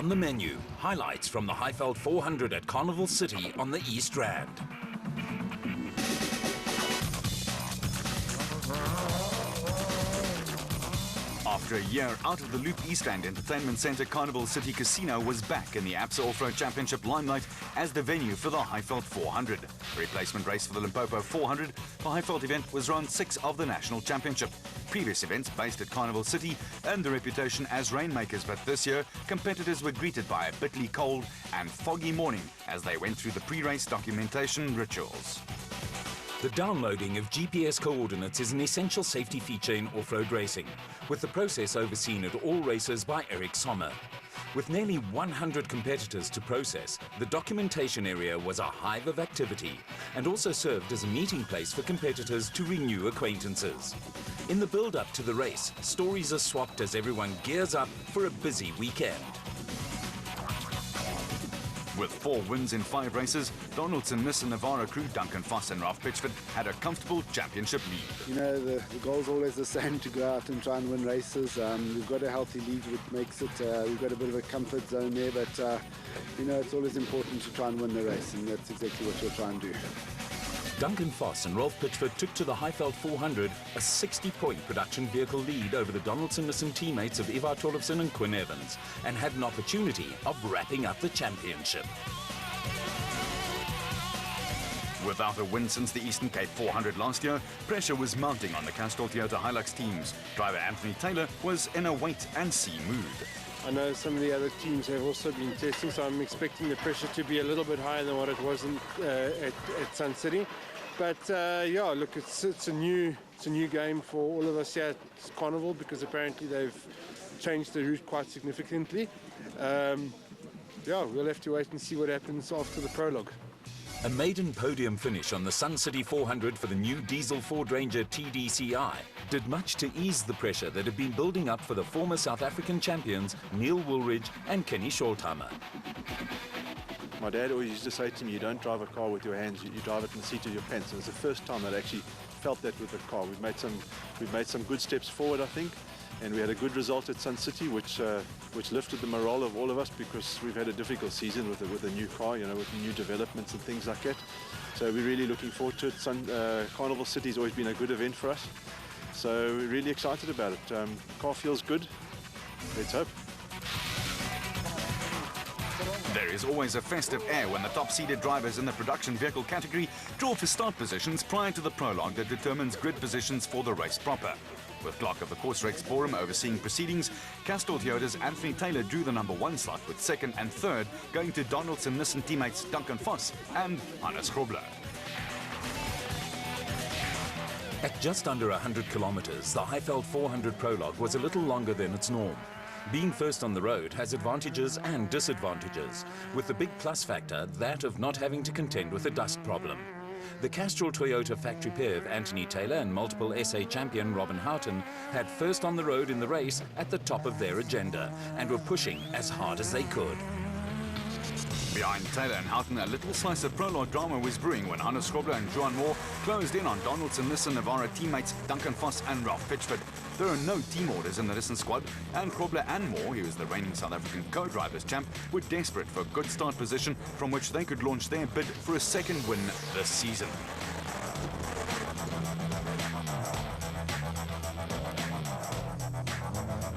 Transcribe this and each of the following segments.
On the menu, highlights from the Highveld 400 at Carnival City on the East Rand. After a year out of the Loop East Rand Entertainment Centre, Carnival City Casino was back in the ABSA Off-Road Championship limelight as the venue for the Highveld 400. A replacement race for the Limpopo 400, the Highveld event was round 6 of the National Championship. Previous events based at Carnival City earned the reputation as rainmakers, but this year competitors were greeted by a bitterly cold and foggy morning as they went through the pre-race documentation rituals. The downloading of GPS coordinates is an essential safety feature in off-road racing, with the process overseen at all races by Eric Sommer. With nearly 100 competitors to process, the documentation area was a hive of activity and also served as a meeting place for competitors to renew acquaintances. In the build-up to the race, stories are swapped as everyone gears up for a busy weekend. With 4 wins in 5 races, Donaldson Nissan Navara crew Duncan Foss and Ralph Pitchford had a comfortable championship lead. You know, the goal's always the same, to go out and try and win races. We've got a healthy lead, which makes it, we've got a bit of a comfort zone there, but you know, it's always important to try and win the race, and that's exactly what you'll try and do. Duncan Foss and Ralph Pitchford took to the Highveld 400 a 60-point production vehicle lead over the Donaldson Nissan teammates of Ivar Tollefson and Quinn Evans, and had an opportunity of wrapping up the championship. Without a win since the Eastern Cape 400 last year, pressure was mounting on the Castrol Toyota Hilux teams. Driver Anthony Taylor was in a wait-and-see mood. I know some of the other teams have also been testing, so I'm expecting the pressure to be a little bit higher than what it was at Sun City. But yeah, look, it's a new game for all of us here at Carnival, because apparently they've changed the route quite significantly. Yeah, we'll have to wait and see what happens after the prologue. A maiden podium finish on the Sun City 400 for the new diesel Ford Ranger TDCi did much to ease the pressure that had been building up for the former South African champions Neil Woolridge and Kenny Scholtheimer. My dad always used to say to me, you don't drive a car with your hands, you drive it in the seat of your pants. And it's the first time that I actually felt that with the car. We've made some good steps forward, I think. And we had a good result at Sun City, which lifted the morale of all of us, because we've had a difficult season with a new car, you know, with new developments and things like that. So we're really looking forward to it. Carnival City has always been a good event for us. So we're really excited about it. The car feels good. Let's hope. There is always a festive air when the top-seeded drivers in the production vehicle category draw for start positions prior to the prologue that determines grid positions for the race proper. With clerk of the course Rex Borum overseeing proceedings, Castrol Toyota's Anthony Taylor drew the number 1 slot, with 2nd and 3rd going to Donaldson Nissan teammates Duncan Foss and Hannes Grobler. At just under 100 kilometers, the Highveld 400 prologue was a little longer than its norm. Being first on the road has advantages and disadvantages, with the big plus factor that of not having to contend with a dust problem. The Castrol Toyota factory pair of Anthony Taylor and multiple SA champion Robin Houghton had first on the road in the race at the top of their agenda and were pushing as hard as they could. Behind Taylor and Houghton, a little slice of prologue drama was brewing when Hannes Grobler and Johan Moore closed in on Donaldson Nissan Navara teammates Duncan Foss and Ralph Pitchford. There are no team orders in the Nissan squad, and Grobler and Moore, who is the reigning South African co-drivers champ, were desperate for a good start position from which they could launch their bid for a 2nd win this season.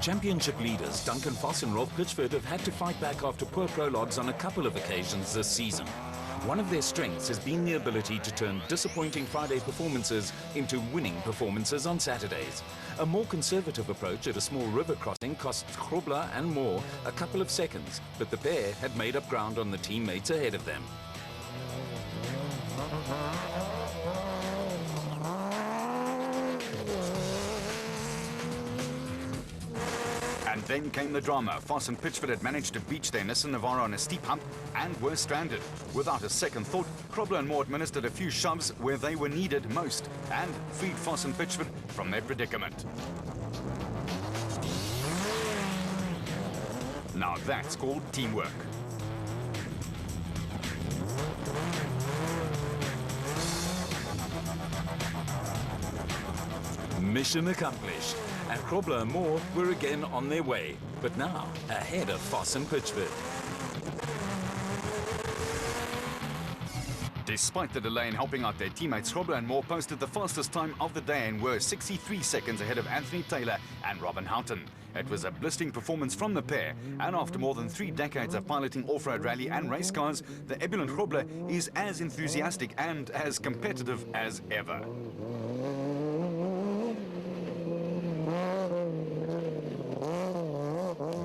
Championship leaders Duncan Foss and Ralph Pitchford have had to fight back after poor prologues on a couple of occasions this season. One of their strengths has been the ability to turn disappointing Friday performances into winning performances on Saturdays. A more conservative approach at a small river crossing cost Grobler and Moore a couple of seconds, but the pair had made up ground on the teammates ahead of them. And then came the drama. Foss and Pitchford had managed to beach their Nissan Navara on a steep hump and were stranded. Without a second thought, Grobler and Moore administered a few shoves where they were needed most and freed Foss and Pitchford from their predicament. Now that's called teamwork. Mission accomplished, and Grobler and Moore were again on their way, but now ahead of Foss and Pitchford. Despite the delay in helping out their teammates, Grobler and Moore posted the fastest time of the day and were 63 seconds ahead of Anthony Taylor and Robin Houghton. It was a blistering performance from the pair, and after more than 3 decades of piloting off-road rally and race cars, the ebullient Grobler is as enthusiastic and as competitive as ever.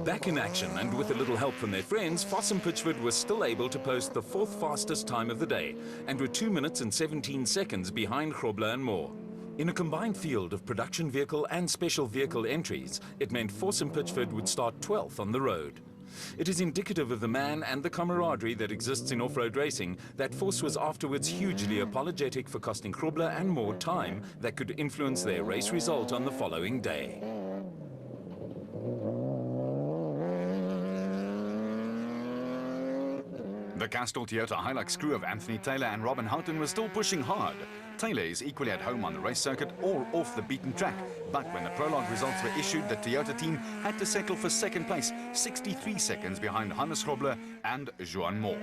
Back in action and with a little help from their friends, Foss and Pitchford were still able to post the 4th fastest time of the day and were 2 minutes and 17 seconds behind Grobler and Moore. In a combined field of production vehicle and special vehicle entries, it meant Foss and Pitchford would start 12th on the road. It is indicative of the man and the camaraderie that exists in off-road racing that Foss was afterwards hugely apologetic for costing Grobler and Moore time that could influence their race result on the following day. The Castrol Toyota Hilux crew of Anthony Taylor and Robin Houghton were still pushing hard. Taylor is equally at home on the race circuit or off the beaten track, but when the prologue results were issued, the Toyota team had to settle for second place, 63 seconds behind Hannes Grobler and Johan Moore.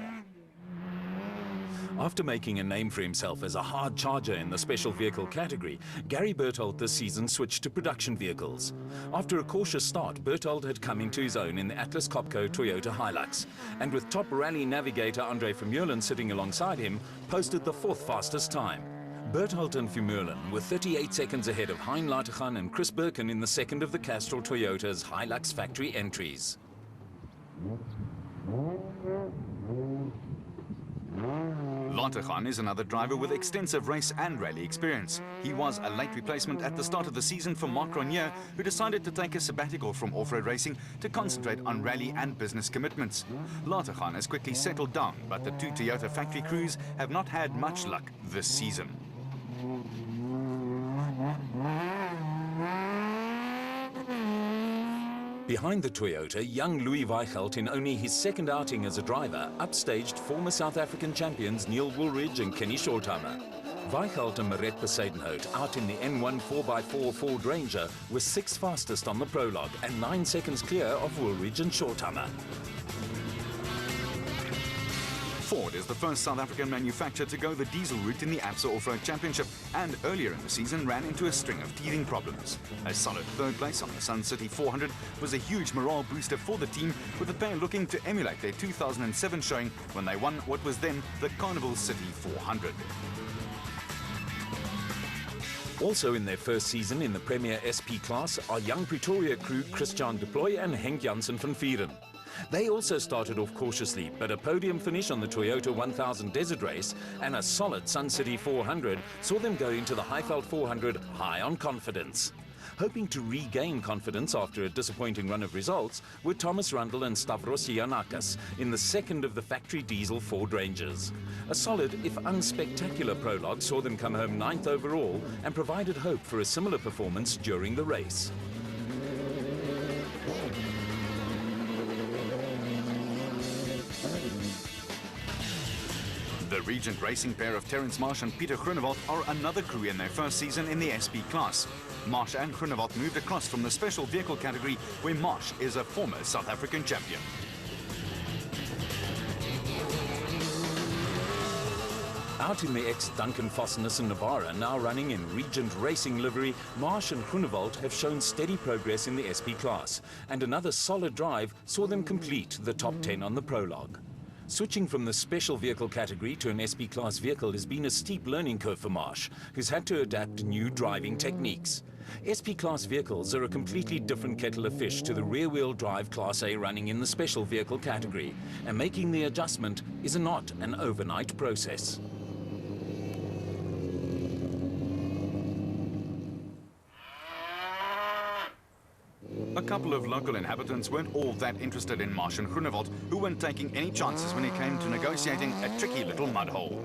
After making a name for himself as a hard charger in the special vehicle category, Gary Berthold this season switched to production vehicles. After a cautious start, Berthold had come into his own in the Atlas Copco Toyota Hilux, and with top rally navigator Andre Vermeulen sitting alongside him, posted the 4th fastest time. Berthold and Vermeulen were 38 seconds ahead of Hein Lateghan and Chris Birkin in the second of the Castrol Toyota's Hilux factory entries. Lateghan is another driver with extensive race and rally experience. He was a late replacement at the start of the season for Marc Ronier, who decided to take a sabbatical from off-road racing to concentrate on rally and business commitments. Lateghan has quickly settled down, but the 2 Toyota factory crews have not had much luck this season. Behind the Toyota, young Louis Weichelt, in only his second outing as a driver, upstaged former South African champions Neil Woolridge and Kenny Shorthammer. Weichelt and Maret Besadenhout, out in the N1 4x4 Ford Ranger, were 6th fastest on the prologue and 9 seconds clear of Woolridge and Shorthammer. Ford is the first South African manufacturer to go the diesel route in the ABSA Off-Road Championship, and earlier in the season ran into a string of teething problems. A solid 3rd place on the Sun City 400 was a huge morale booster for the team, with the pair looking to emulate their 2007 showing when they won what was then the Carnival City 400. Also in their first season in the Premier SP class are young Pretoria crew Christian de Plooy and Henk Janssen van Vieren. They also started off cautiously, but a podium finish on the Toyota 1000 Desert Race and a solid Sun City 400 saw them go into the Highveld 400 high on confidence. Hoping to regain confidence after a disappointing run of results were Thomas Rundle and Stavros Giannakis in the second of the factory diesel Ford Rangers. A solid, if unspectacular prologue saw them come home 9th overall and provided hope for a similar performance during the race. The Regent Racing pair of Terence Marsh and Peter Groenewald are another crew in their first season in the SP class. Marsh and Groenewald moved across from the special vehicle category, where Marsh is a former South African champion. Out in the ex-Duncan Fossness and Navara, now running in Regent Racing livery, Marsh and Groenewald have shown steady progress in the SP class, and another solid drive saw them complete the top 10 on the prologue. Switching from the special vehicle category to an SP class vehicle has been a steep learning curve for Marsh, who's had to adapt new driving techniques. SP class vehicles are a completely different kettle of fish to the rear-wheel drive Class A running in the special vehicle category, and making the adjustment is not an overnight process. A couple of local inhabitants weren't all that interested in Marsh and Groenewald, who weren't taking any chances when it came to negotiating a tricky little mud hole.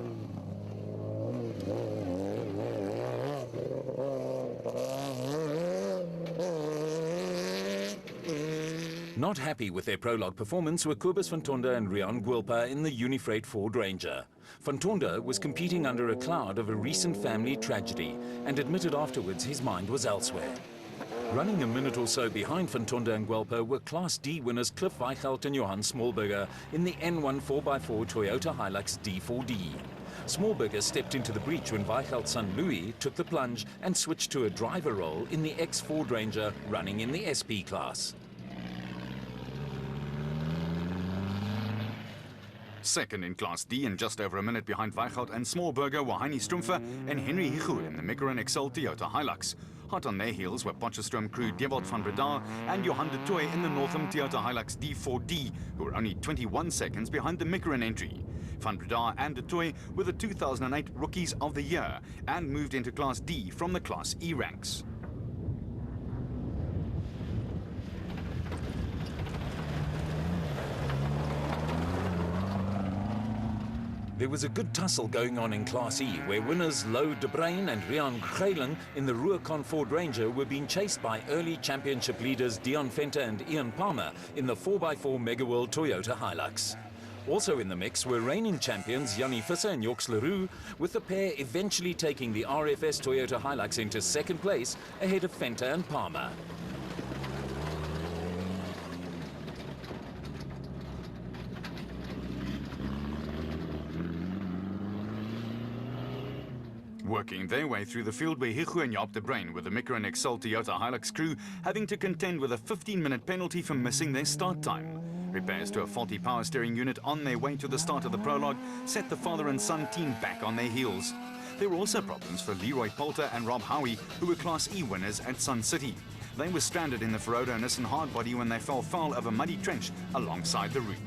Not happy with their prologue performance were Kobus van Tonder and Rian Gwilpa in the Unifreight Ford Ranger. Van Tonder was competing under a cloud of a recent family tragedy and admitted afterwards his mind was elsewhere. Running a minute or so behind Fantonda and Guelpa were Class D winners Cliff Weichelt and Johan Smallberger in the N1 4x4 Toyota Hilux D4D. Smallberger stepped into the breach when Weichelt's son Louis took the plunge and switched to a driver role in the X Ford Ranger running in the SP class. Second in Class D and just over a minute behind Weichelt and Smallberger were Heini Strumpfer and Henry Hichu in the Micron Excel Toyota Hilux. Hot on their heels were Potchefstroom crew Dewald van Breda and Johan de Tooy in the Northam Toyota Hilux D4D, who were only 21 seconds behind the Micron entry. Van Breda and de Tooy were the 2008 Rookies of the Year and moved into Class D from the Class E ranks. There was a good tussle going on in Class E, where winners Louw de Bruin and Rian Greiling in the Rubicon Ford Ranger were being chased by early championship leaders Dion Venter and Ian Palmer in the 4x4 Megaworld Toyota Hilux. Also in the mix were reigning champions Jannie Visser and Joks Leroux, with the pair eventually taking the RFS Toyota Hilux into second place ahead of Venter and Palmer. Working their way through the field were Hichu and Jaap de Bruin with the Micron Excel Toyota Hilux crew having to contend with a 15-minute penalty for missing their start time. Repairs to a faulty power steering unit on their way to the start of the prologue set the father and son team back on their heels. There were also problems for Leroy Poulter and Rob Howie, who were Class E winners at Sun City. They were stranded in the Ferodo Nissan hardbody when they fell foul of a muddy trench alongside the route.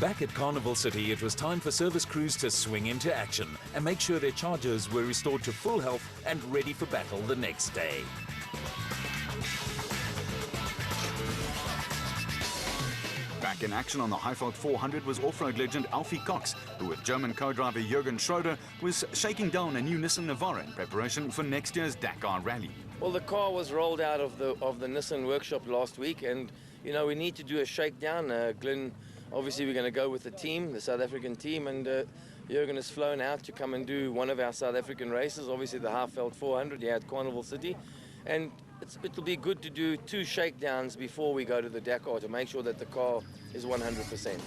Back at Carnival City, it was time for service crews to swing into action and make sure their chargers were restored to full health and ready for battle the next day. Back in action on the Highveld 400 was off-road legend Alfie Cox, who with German co-driver Jürgen Schroeder was shaking down a new Nissan Navara in preparation for next year's Dakar Rally. Well, the car was rolled out of the Nissan workshop last week, and you know we need to do a shakedown. Glenn, obviously we're going to go with the team, the South African team, and Jürgen has flown out to come and do one of our South African races, obviously the Highveld 400 here at Carnival City, and it'll be good to do 2 shakedowns before we go to the Dakar to make sure that the car is 100%.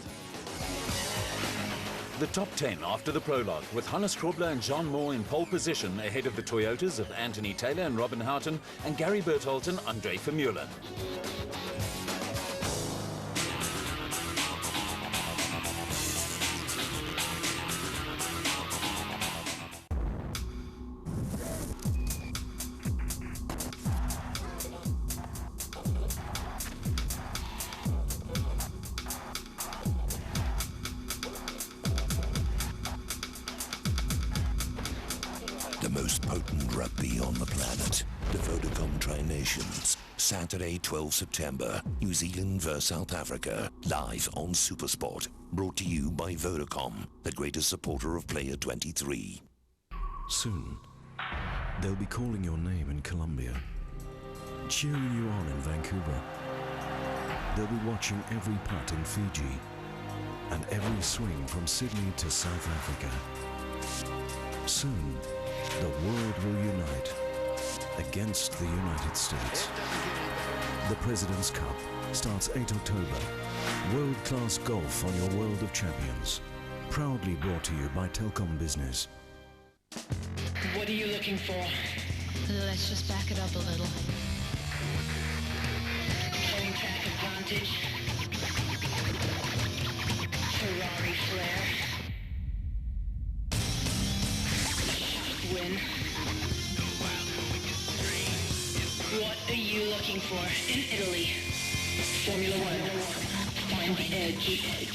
The top 10 after the prologue, with Hannes Krobler and Jean Moore in pole position ahead of the Toyotas of Anthony Taylor and Robin Houghton and Gary Bertholdt and Andre Vermeulen. The most potent rugby on the planet. The Vodacom Tri-Nations. Saturday, 12 September. New Zealand vs South Africa. Live on Supersport. Brought to you by Vodacom, the greatest supporter of Player 23. Soon, they'll be calling your name in Colombia, cheering you on in Vancouver. They'll be watching every putt in Fiji and every swing from Sydney to South Africa. Soon, the world will unite against the United States. The President's Cup starts 8 October. World-class golf on your World of Champions. Proudly brought to you by Telkom Business. What are you looking for? Let's just back it up a little. Home track advantage. Ferrari flair. Shock win. What are you looking for in Italy? Formula One. Find the edge.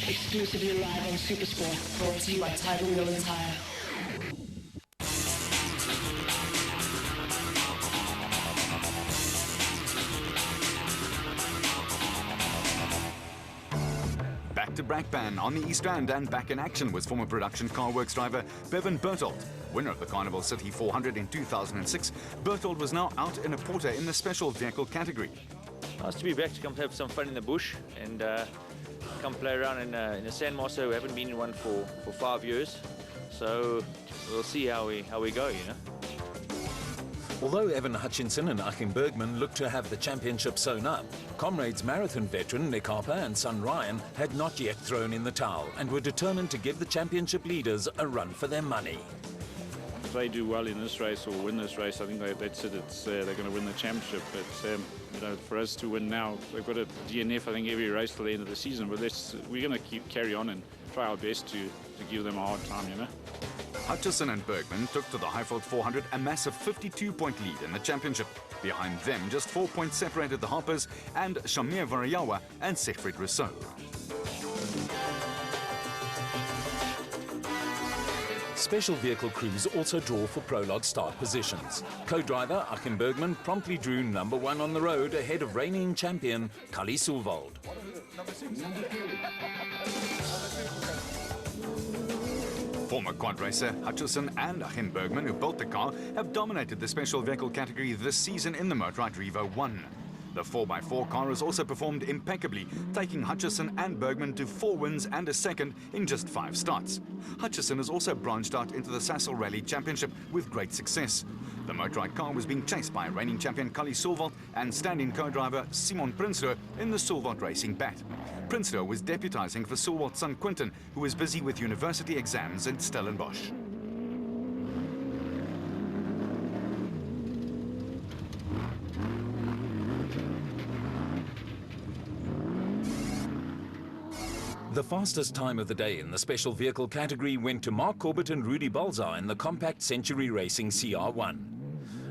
Exclusively live on Supersport. Brought to you by Tiger Wheel and Tire. Back to Brakpan on the East Rand and back in action was former Production Car Works driver Bevan Bertholdt. Winner of the Carnival City 400 in 2006, Bertholdt was now out in a Porter in the special vehicle category. Nice to be back to come have some fun in the bush, and come play around in a Sandmaster. We haven't been in one for 5 years, so we'll see how we go, you know. Although Evan Hutchinson and Achim Bergman looked to have the championship sewn up, Comrades marathon veteran Nick Harper and son Ryan had not yet thrown in the towel and were determined to give the championship leaders a run for their money. If they do well in this race or win this race, I think that's it. They're going to win the championship. But you know, for us to win now, they've got a DNF, I think, every race till the end of the season. But we're going to carry on and try our best to give them a hard time, you know. Hutchison and Bergman took to the Highveld 400 a massive 52-point lead in the championship. Behind them, just 4 points separated the Harpers and Shamir Variawa and Siegfried Rousseau. Special vehicle crews also draw for prologue start positions. Co-driver Achim Bergman promptly drew number 1 on the road ahead of reigning champion Kali Sulvold. Former quad racer Hutchison and Achim Bergman, who built the car, have dominated the special vehicle category this season in the Motorrad Revo 1. The 4x4 car has also performed impeccably, taking Hutchison and Bergman to 4 wins and a second in just 5 starts. Hutchison has also branched out into the Sassel Rally Championship with great success. The motorized car was being chased by reigning champion Kali Sulvold and stand-in co-driver Simon Prinsloo in the Sulvold Racing Bat. Prinsloo was deputizing for Sulvold's son Quinton, who was busy with university exams in Stellenbosch. The fastest time of the day in the special vehicle category went to Mark Corbett and Rudy Balzar in the compact Century Racing CR1.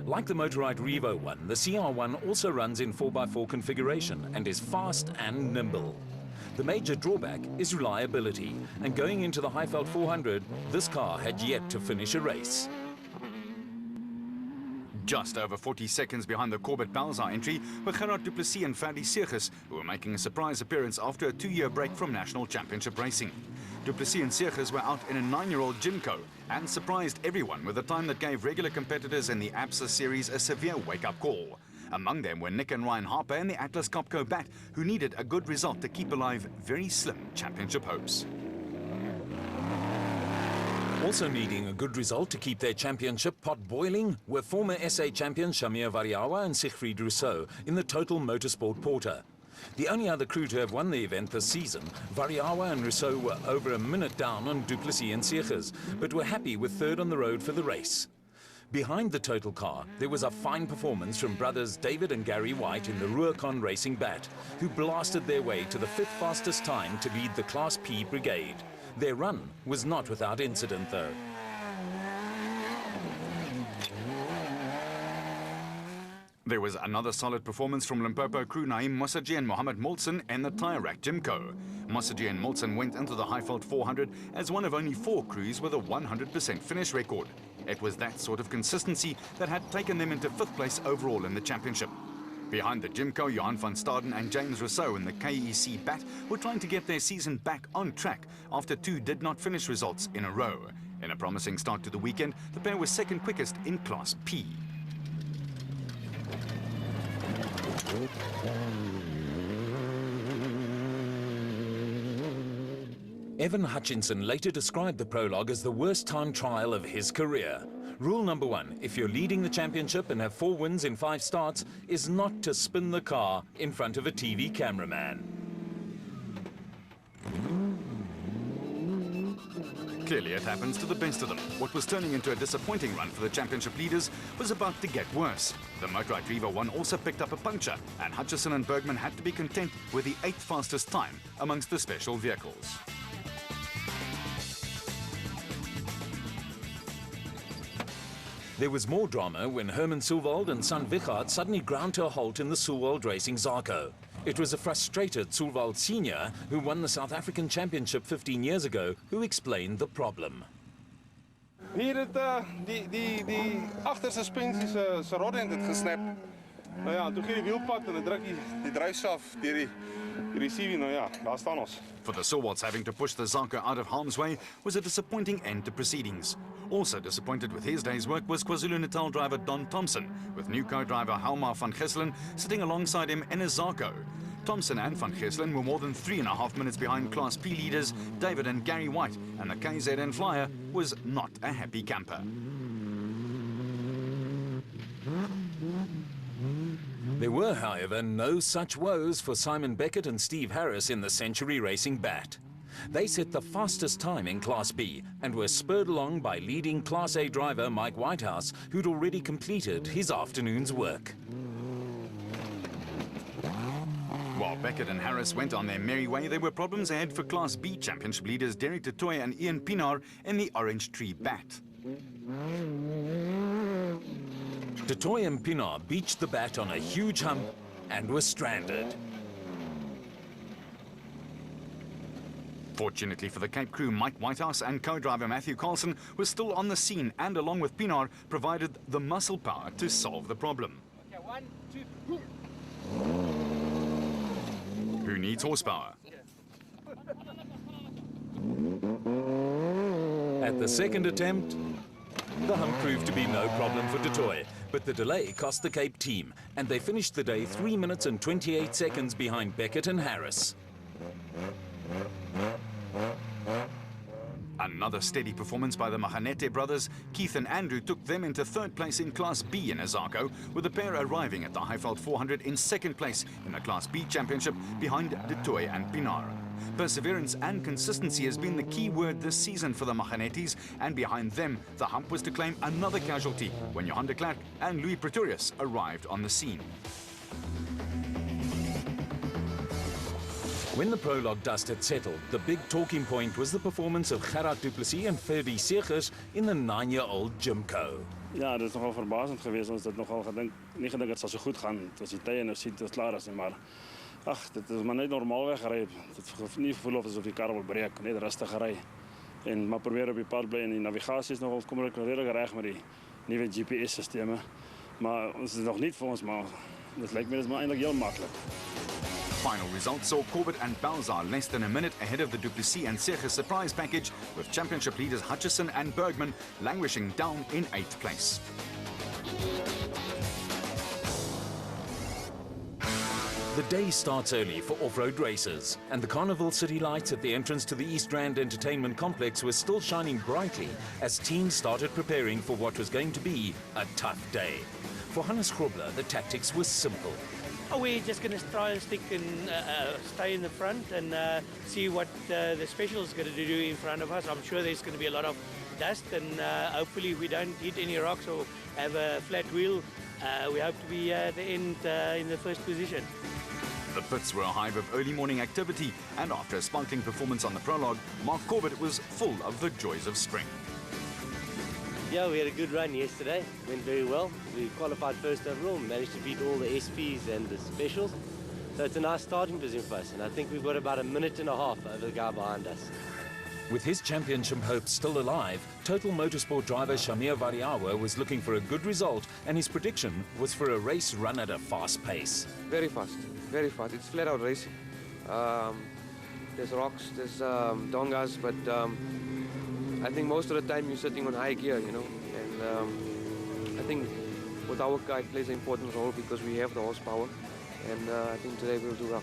Like the Motorrad Revo 1, the CR1 also runs in 4x4 configuration and is fast and nimble. The major drawback is reliability, and going into the Highveld 400, this car had yet to finish a race. Just over 40 seconds behind the Corbett Balzar entry were Gerard du Plessis and Ferdi Seegers, who were making a surprise appearance after a 2-year break from national championship racing. Du Plessis and Seegers were out in a 9-year-old Jimco and surprised everyone with a time that gave regular competitors in the ABSA series a severe wake-up call. Among them were Nick and Ryan Harper in the Atlas Copco Bat, who needed a good result to keep alive very slim championship hopes. Also needing a good result to keep their championship pot boiling were former SA champions Shamir Variawa and Siegfried Rousseau in the Total Motorsport Porter. The only other crew to have won the event this season, Variawa and Rousseau were over a minute down on Du Plessis and Seegers, but were happy with third on the road for the race. Behind the total car, there was a fine performance from brothers David and Gary White in the Ruacon Racing Bat, who blasted their way to the 5th fastest time to lead the Class P brigade. Their run was not without incident, though. There was another solid performance from Limpopo crew Naeem Mossaji and Mohammed Molson in the Tyre Rack Jimco. Mossaji and Molson went into the Highveld 400 as one of only 4 crews with a 100% finish record. It was that sort of consistency that had taken them into 5th place overall in the championship. Behind the Jimco, Johan van Staden and James Rousseau in the KEC Bat were trying to get their season back on track after 2 did not finish results in a row. In a promising start to the weekend, the pair was second quickest in Class P. Evan Hutchinson later described the prologue as the worst time trial of his career. Rule number 1, if you're leading the championship and have 4 wins in 5 starts, is not to spin the car in front of a TV cameraman. Clearly it happens to the best of them. What was turning into a disappointing run for the championship leaders was about to get worse. The Motorrad Revo 1 also picked up a puncture, and Hutchison and Bergman had to be content with the 8th fastest time amongst the special vehicles. There was more drama when Herman Sulvold and son Wichard suddenly ground to a halt in the Sulvold Racing Zarko. It was a frustrated Sulvold Senior, who won the South African Championship 15 years ago, who explained the problem. Hier het die agtersuspensie se rodde het gesnap. Nou ja, toe gee die wielpad en dan druk die dryfsaf deur die CV. Nou ja, daar staan ons. For the Sulvolds, having to push the Zarko out of harm's way was a disappointing end to proceedings. Also disappointed with his day's work was KwaZulu-Natal driver Don Thompson, with new co-driver Halmar van Gesselen sitting alongside him in a Zarko. Thompson and Van Geeselen were more than 3.5 minutes behind Class P leaders David and Gary White, and the KZN flyer was not a happy camper. There were, however, no such woes for Simon Beckett and Steve Harris in the Century Racing Bat. They set the fastest time in Class B and were spurred along by leading Class A driver Mike Whitehouse, who'd already completed his afternoon's work. While Beckett and Harris went on their merry way, there were problems ahead for Class B championship leaders Derek du Toit and Ian Pienaar in the Orange Tree Bat. Du Toit and Pienaar beached the bat on a huge hump and were stranded. Fortunately for the Cape crew, Mike Whitehouse and co-driver Matthew Carlson were still on the scene and, along with Pienaar, provided the muscle power to solve the problem. Okay, 1, 2, Who needs horsepower? At the second attempt, the hump proved to be no problem for du Toit, but the delay cost the Cape team, and they finished the day 3 minutes and 28 seconds behind Beckett and Harris. Another steady performance by the Mahanete brothers. Keith and Andrew took them into third place in Class B in Azarko, with the pair arriving at the Highveld 400 in second place in the Class B championship behind du Toit and Pienaar. Perseverance and consistency has been the key word this season for the Mahanetes, and behind them, the hump was to claim another casualty when Johan de Klerk and Louis Pretorius arrived on the scene. When the prologue dust had settled, the big talking point was the performance of Gerard du Plessis and Ferdy Segers in the 9-year-old Jimco. Ja, dat is nogal verbazend geweest. Ons het nogal niet gedacht dat het zo goed gaan. Het was die tijden en ziet het klaar is. Maar ach, dit is maar net normaal weggereden. Het geeft niet gevoel alsof die kar wil breken. Net rustig gereden. En maar proberen op je pad blijven. En die navigatie is nogal redelijk recht met die nieuwe GPS-systemen. Maar het is nog niet voor ons, maar het lijkt me dus maar eindelijk heel makkelijk. Final results saw Corbett and Balzar less than a minute ahead of the du Plessis and Segers surprise package, with championship leaders Hutchison and Bergman languishing down in 8th place. The day starts early for off-road races, and the Carnival City lights at the entrance to the East Rand Entertainment Complex were still shining brightly as teams started preparing for what was going to be a tough day. For Hannes Grobler, the tactics were simple. We're just going to try and stick and stay in the front and see what the special is going to do in front of us. I'm sure there's going to be a lot of dust, and hopefully we don't hit any rocks or have a flat wheel. We hope to be at the end in the first position. The pits were a hive of early morning activity, and after a sparkling performance on the prologue, Mark Corbett was full of the joys of spring. Yeah, we had a good run yesterday. Went very well. We qualified first overall, managed to beat all the SPs and the specials. So it's a nice starting position for us, and I think we've got about a minute and a half over the guy behind us. With his championship hopes still alive, Total Motorsport driver Shamir Variawa was looking for a good result, and his prediction was for a race run at a fast pace. Very fast, very fast. It's flat out racing. There's rocks, there's dongas, but I think most of the time you're sitting on high gear, you know, and I think with our car it plays an important role because we have the horsepower, and I think today we'll do well.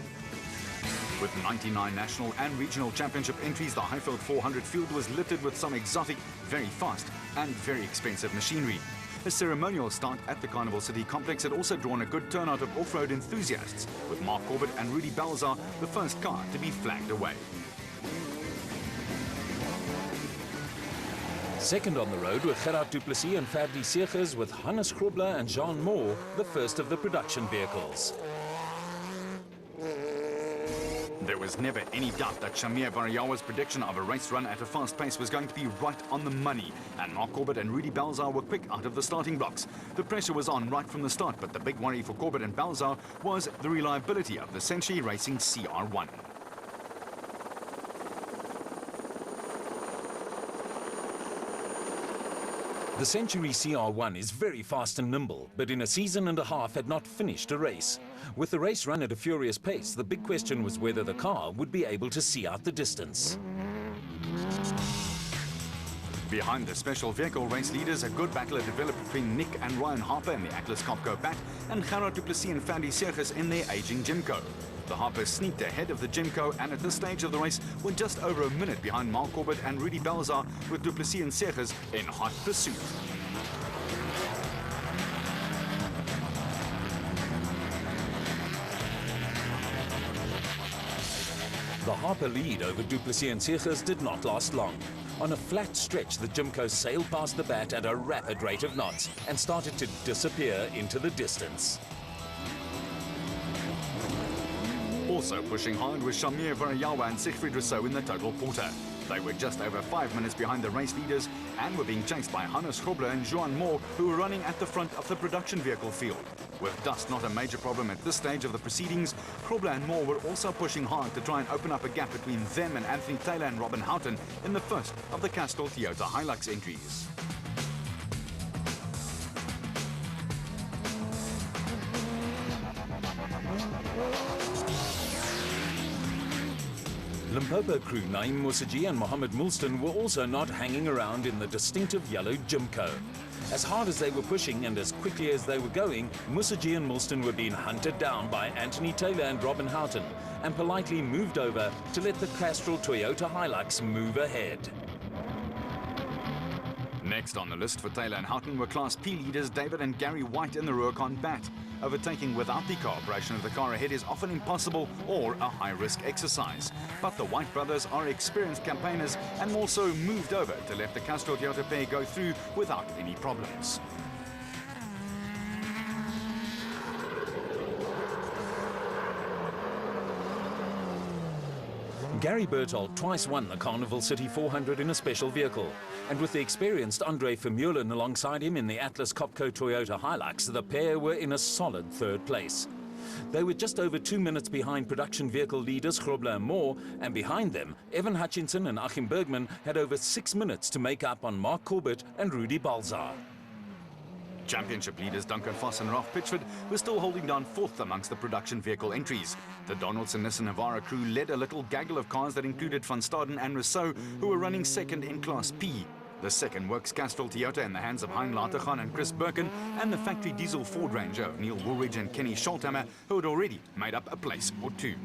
With 99 national and regional championship entries, the Highveld 400 field was littered with some exotic, very fast and very expensive machinery. A ceremonial start at the Carnival City complex had also drawn a good turnout of off-road enthusiasts, with Mark Corbett and Rudy Balzar the first car to be flagged away. Second on the road were Gerard du Plessis and Ferdy Segers, with Hannes Grobler and Jean Moore the first of the production vehicles. There was never any doubt that Shamir Variawa's prediction of a race run at a fast pace was going to be right on the money, and Mark Corbett and Rudy Balzar were quick out of the starting blocks. The pressure was on right from the start, but the big worry for Corbett and Balzar was the reliability of the Century Racing CR1. The Century CR1 is very fast and nimble, but in a season and a half had not finished a race. With the race run at a furious pace, the big question was whether the car would be able to see out the distance. Behind the special vehicle race leaders, a good battle had developed between Nick and Ryan Harper in the Atlas Copco Bat and Gerard du Plessis and Ferdy Segers in their aging Jimco. The Harpers sneaked ahead of the Jimco and at this stage of the race were just over a minute behind Mark Corbett and Rudy Balzar, with Du Plessis and Segers in hot pursuit. The Harper lead over Du Plessis and Segers did not last long. On a flat stretch, the Jimco sailed past the bat at a rapid rate of knots and started to disappear into the distance. Also pushing hard was Shamir Varayawa and Siegfried Rousseau in the total porter. They were just over 5 minutes behind the race leaders and were being chased by Hannes Grobler and Johan Moore, who were running at the front of the production vehicle field. With dust not a major problem at this stage of the proceedings, Grobler and Moore were also pushing hard to try and open up a gap between them and Anthony Taylor and Robin Houghton in the first of the Castrol Toyota Hilux entries. Limpopo crew Naeem Musaji and Mohammed Mulston were also not hanging around in the distinctive yellow Jimco. As hard as they were pushing and as quickly as they were going, Musaji and Mulston were being hunted down by Anthony Taylor and Robin Houghton and politely moved over to let the Castrol Toyota Hilux move ahead. Next on the list for Taylor and Houghton were Class P leaders David and Gary White in the Rubicon Bat. Overtaking without the cooperation of the car ahead is often impossible or a high-risk exercise. But the White brothers are experienced campaigners and also moved over to let the Castrol Toyota pair go through without any problems. Gary Berthold twice won the Carnival City 400 in a special vehicle, and with the experienced Andre Vermeulen alongside him in the Atlas Copco Toyota Hilux, the pair were in a solid third place. They were just over 2 minutes behind production vehicle leaders Grobler and Moore, and behind them, Evan Hutchinson and Achim Bergman had over 6 minutes to make up on Mark Corbett and Rudy Balzar. Championship leaders Duncan Voss and Ralph Pitchford were still holding down fourth amongst the production vehicle entries. The Donaldson Nissan Navara crew led a little gaggle of cars that included Van Staden and Rousseau, who were running second in Class P. The second works Castrol Toyota in the hands of Hein Latergan and Chris Birkin, and the factory diesel Ford Ranger of Neil Woolridge and Kenny Scholthammer, who had already made up a place or two.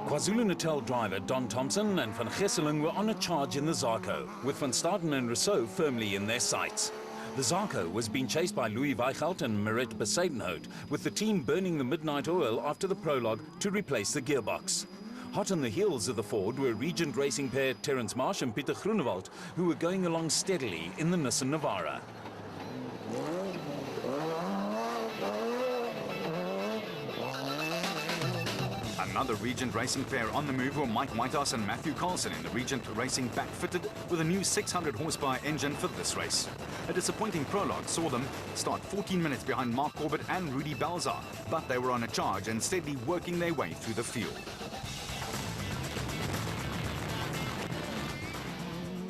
KwaZulu-Natal driver Don Thompson and Van Gesseling were on a charge in the Zarco, with Van Staden and Rousseau firmly in their sights. The Zarco was being chased by Louis Weichelt and Meret Besadenhout, with the team burning the midnight oil after the prologue to replace the gearbox. Hot on the heels of the Ford were Regent Racing pair Terence Marsh and Pieter Groenewald, who were going along steadily in the Nissan Navara. Another Regent Racing pair on the move were Mike Whitehouse and Matthew Carlson in the Regent Racing Bat fitted with a new 600 horsepower engine for this race. A disappointing prologue saw them start 14 minutes behind Mark Corbett and Rudy Balzar, but they were on a charge and steadily working their way through the field.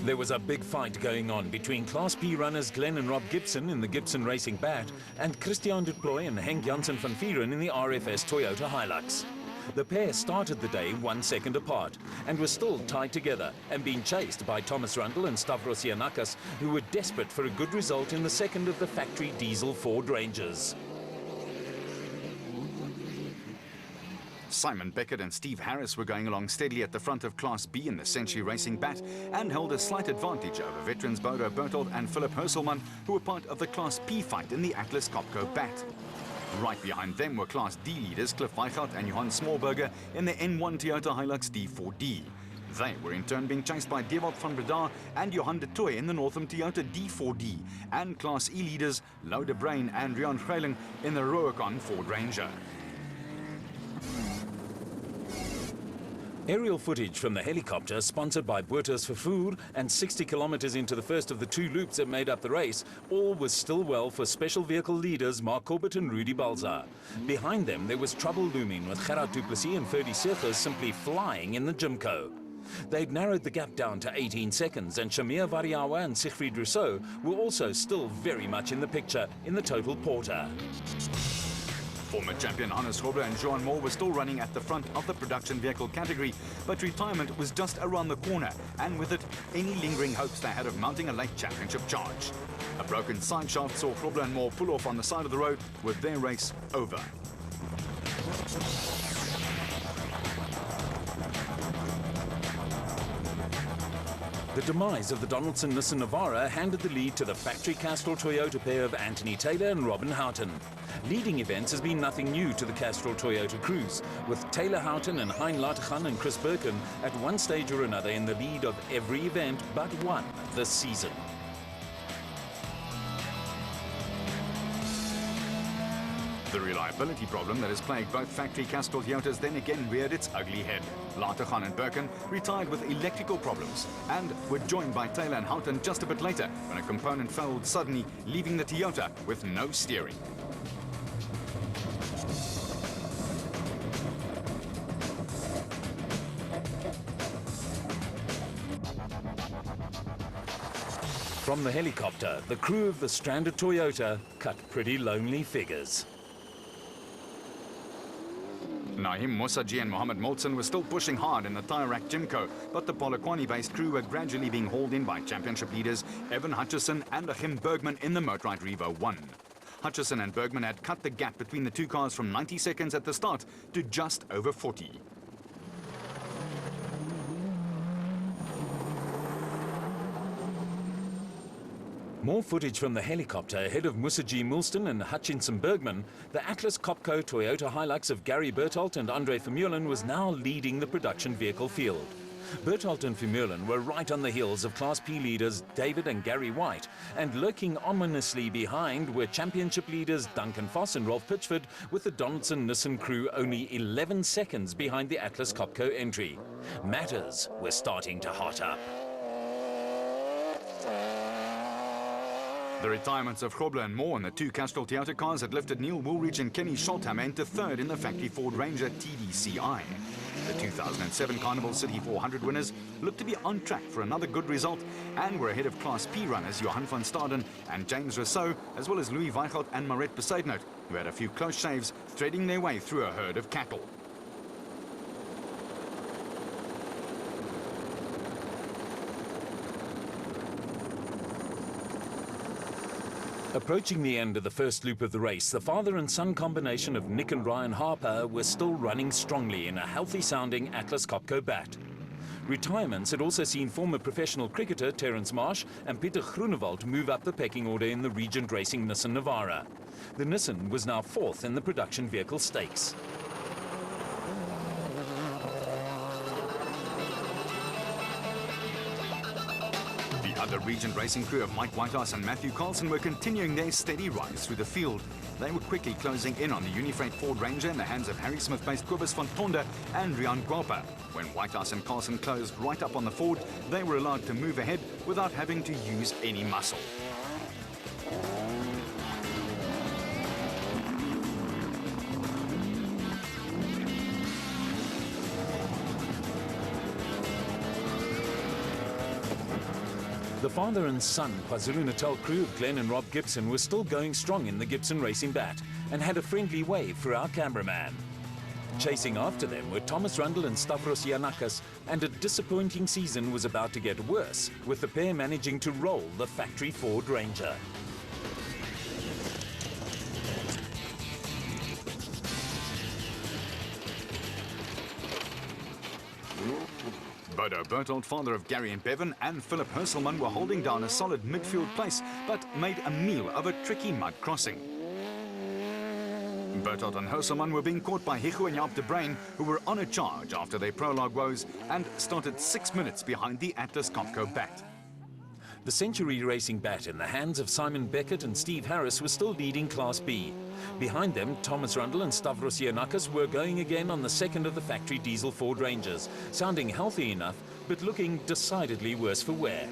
There was a big fight going on between Class P runners Glenn and Rob Gibson in the Gibson Racing Bat and Christian Duploy and Henk Janssen van Vieren in the RFS Toyota Hilux. The pair started the day 1 second apart and were still tied together and being chased by Thomas Rundle and Stavros Giannakis, who were desperate for a good result in the second of the factory diesel Ford Rangers. Simon Beckett and Steve Harris were going along steadily at the front of Class B in the Century Racing Bat and held a slight advantage over veterans Bodo Berthold and Philip Herselman, who were part of the Class P fight in the Atlas Copco Bat. Right behind them were Class D leaders Cliff Weichelt and Johan Smallberger in the N1 Toyota Hilux D4D. They were in turn being chased by Dewald van Breda and Johan de Tooy in the Northam Toyota D4D, and Class E leaders Lau de Bruin and Rian Greiling in the Rubicon Ford Ranger. Aerial footage from the helicopter, sponsored by Boerters Vervoer and 60 kilometers into the first of the 2 loops that made up the race, all was still well for special vehicle leaders Mark Corbett and Rudy Balzar. Behind them, there was trouble looming with Gerard Du Plessis and Ferdy Segers simply flying in the Jimco. They'd narrowed the gap down to 18 seconds, and Shamir Variawa and Siegfried Rousseau were also still very much in the picture in the total porter. Former champion Hannes Grobler and Johan Moore were still running at the front of the production vehicle category, but retirement was just around the corner, and with it, any lingering hopes they had of mounting a late championship charge. A broken side shaft saw Grobler and Moore pull off on the side of the road with their race over. The demise of the Donaldson-Nissan Navara handed the lead to the factory Castrol Toyota pair of Anthony Taylor and Robin Houghton. Leading events has been nothing new to the Castrol Toyota crews, with Taylor Houghton and Hein Lateghan and Chris Birkin at one stage or another in the lead of every event but one this season. The reliability problem that has plagued both factory Castrol Toyotas then again reared its ugly head. Lateghan and Birkin retired with electrical problems and were joined by Taylor and Houghton just a bit later when a component failed suddenly, leaving the Toyota with no steering. From the helicopter, the crew of the stranded Toyota cut pretty lonely figures. Naim Mosaji and Mohammed Molson were still pushing hard in the Tyre Rack Gymco, but the Polokwane-based crew were gradually being hauled in by championship leaders Evan Hutchison and Achim Bergman in the Motorrad Revo 1. Hutchison and Bergman had cut the gap between the two cars from 90 seconds at the start to just over 40. More footage from the helicopter ahead of Musaji Mulston and Hutchinson Bergman. The Atlas Copco Toyota Hilux of Gary Berthold and Andre Vermeulen was now leading the production vehicle field. Berthold and Vermeulen were right on the heels of Class P leaders David and Gary White, and lurking ominously behind were championship leaders Duncan Foss and Rolf Pitchford, with the Donaldson-Nissan crew only 11 seconds behind the Atlas Copco entry. Matters were starting to hot up. The retirements of Grobler and Moore in the two Castrol Toyota cars had lifted Neil Woolridge and Kenny Scholthammer into third in the factory Ford Ranger TDCI. The 2007 Carnival City 400 winners looked to be on track for another good result and were ahead of Class P runners Johan van Staden and James Rousseau, as well as Louis Weichelt and Maret Besaidnout, who had a few close shaves threading their way through a herd of cattle. Approaching the end of the first loop of the race, the father and son combination of Nick and Ryan Harper were still running strongly in a healthy-sounding Atlas Copco bat. Retirements had also seen former professional cricketer Terence Marsh and Peter Groenewald move up the pecking order in the Regent Racing Nissan Navara. The Nissan was now fourth in the production vehicle stakes. The Regent Racing crew of Mike Whitehouse and Matthew Carlson were continuing their steady rise through the field. They were quickly closing in on the Unifreight Ford Ranger in the hands of Harry Smith-based Kobus van Tonda and Rian Guapa. When Whitehouse and Carlson closed right up on the Ford, they were allowed to move ahead without having to use any muscle. The father and son KwaZulu-Natal crew of Glenn and Rob Gibson were still going strong in the Gibson Racing bat and had a friendly wave for our cameraman. Chasing after them were Thomas Rundle and Stavros Giannakis, and a disappointing season was about to get worse, with the pair managing to roll the factory Ford Ranger. Bodo Berthold, father of Gary and Bevan, and Philip Herselman were holding down a solid midfield place, but made a meal of a tricky mud crossing. Berthold and Herselman were being caught by Hichu and Jaap de Bruin, who were on a charge after their prologue woes and started 6 minutes behind the Atlas Copco bat. The Century Racing bat in the hands of Simon Beckett and Steve Harris was still leading Class B. Behind them, Thomas Rundle and Stavros Giannakis were going again on the second of the factory diesel Ford Rangers, sounding healthy enough, but looking decidedly worse for wear.